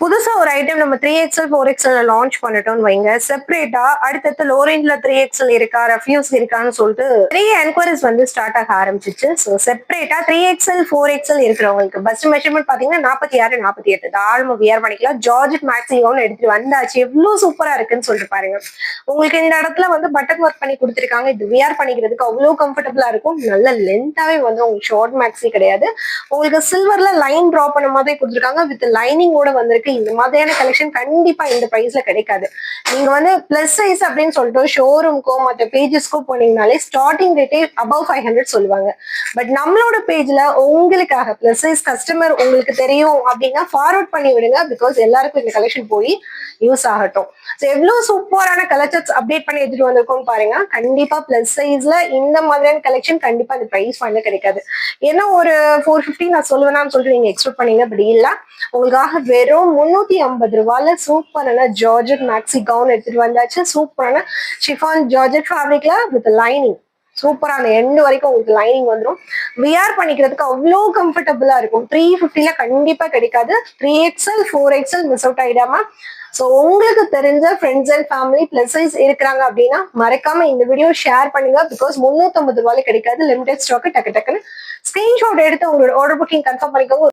புதுசா ஒரு ஐட்டம் நம்ம 3XL 4XL லான்ச் பண்ணிட்டோம்னு வைங்க. செப்பரேட்டா அடுத்தடுத்து லோ ரேஞ்ச்ல 3XL இருக்கா, ரெஃப்யூஸ் இருக்கான்னு சொல்லிட்டு நிறைய என்கொயரிஸ் வந்து ஸ்டார்ட் ஆக ஆரம்பிச்சிச்சு. ஸோ செப்பரேட்டா 3XL 4XL இருக்கிறவங்களுக்கு பஸ்ட் மெஷர்மெண்ட் பாத்தீங்கன்னா 46 48 தாராளமா வியர் பண்ணிக்கலாம். ஜார்ஜெட் மேக்ஸிமம் எடுத்துட்டு வந்தாச்சு. எவ்வளவு சூப்பரா இருக்குன்னு சொல்லிட்டு பாருங்க. உங்களுக்கு இந்த இடத்துல வந்து பட்டன் ஒர்க் பண்ணி கொடுத்துருக்காங்க. இது வியர் பண்ணிக்கிறதுக்கு அவ்வளவு கம்ஃபர்டபுளா இருக்கும். நல்ல லென்த்தாவே வந்து உங்களுக்கு ஷார்ட் மேக்ஸி கிடையாது. உங்களுக்கு சில்வர்ல லைன் டிரா பண்ண மாதிரி கொடுத்துருக்காங்க. வித் லைனிங்கோட வந்திருக்கு. இந்த மாதிரியான கலெக்ஷன் கண்டிப்பா இந்த பிரைஸ்ல கிடைக்காது. நீங்க வந்து பிளஸ் சைஸ் அப்படின்னு சொல்லிட்டு ஷோரூம்க்கோ மற்ற பேஜஸ்க்கோ போனீங்கனாலே ஸ்டார்டிங் ரேட்டே அபவ் 500 சொல்லுவாங்க. பட் நம்மளோட பேஜ்ல உங்களுக்காக பிளஸ் சைஸ் கஸ்டமர் உங்களுக்கு தெரியும் அப்படின்னா ஃபார்வர்ட் பண்ணி விடுங்க. பிகாஸ் எல்லாருக்கும் இந்த கலெக்ஷன் போய் யூஸ் ஆகட்டும். ஸோ எவ்வளவு சூப்பரான கலெக்ஷன்ஸ் அப்டேட் பண்ணி எடுத்துட்டு வந்திருக்கோம் பாருங்க. கண்டிப்பா பிளஸ் சைஸ்ல இந்த மாதிரியான கலெக்ஷன் கண்டிப்பா இந்த பிரைஸ் வந்து கிடைக்காது. ஏன்னா ஒரு 450 நான் சொல்லுவேன்னு சொல்லிட்டு நீங்க எக்ஸ்பெக்ட் பண்ணீங்க. பட் இல்ல, உங்களுக்காக வெறும் 350 ரூபாயில சூப்பரான ஜார்ஜெட் மேக்ஸி கவுன் எடுத்துட்டு வந்தாச்சு. சூப்பரான ஷிஃபான் ஜார்ஜெட் ஃபேப்ரிக்ல வித் லைனிங். சூப்பரா அந்த எண்டு வரைக்கும் உங்களுக்கு லைனிங் வந்துடும். வியர் பண்ணிக்கிறதுக்கு அவ்வளோ கம்ஃபர்டபுளா இருக்கும். 350ல கண்டிப்பா கிடைக்காது. 3XL 4XL miss out ஆயிடாம. So உங்களுக்கு தெரிஞ்ச friends and family plus size இருக்கிறாங்க அப்படின்னா மறக்காம இந்த வீடியோ ஷேர் பண்ணுங்க. பிகாஸ் 350 ரூபாயில கிடைக்காது. Limited stock. டக்கு டக்குன்னு ஸ்கிரீன்ஷாட் எடுத்து உங்களோட ஆர்டர் புக்கிங் கன்ஃபார்ம் பண்ணிக்கோங்க.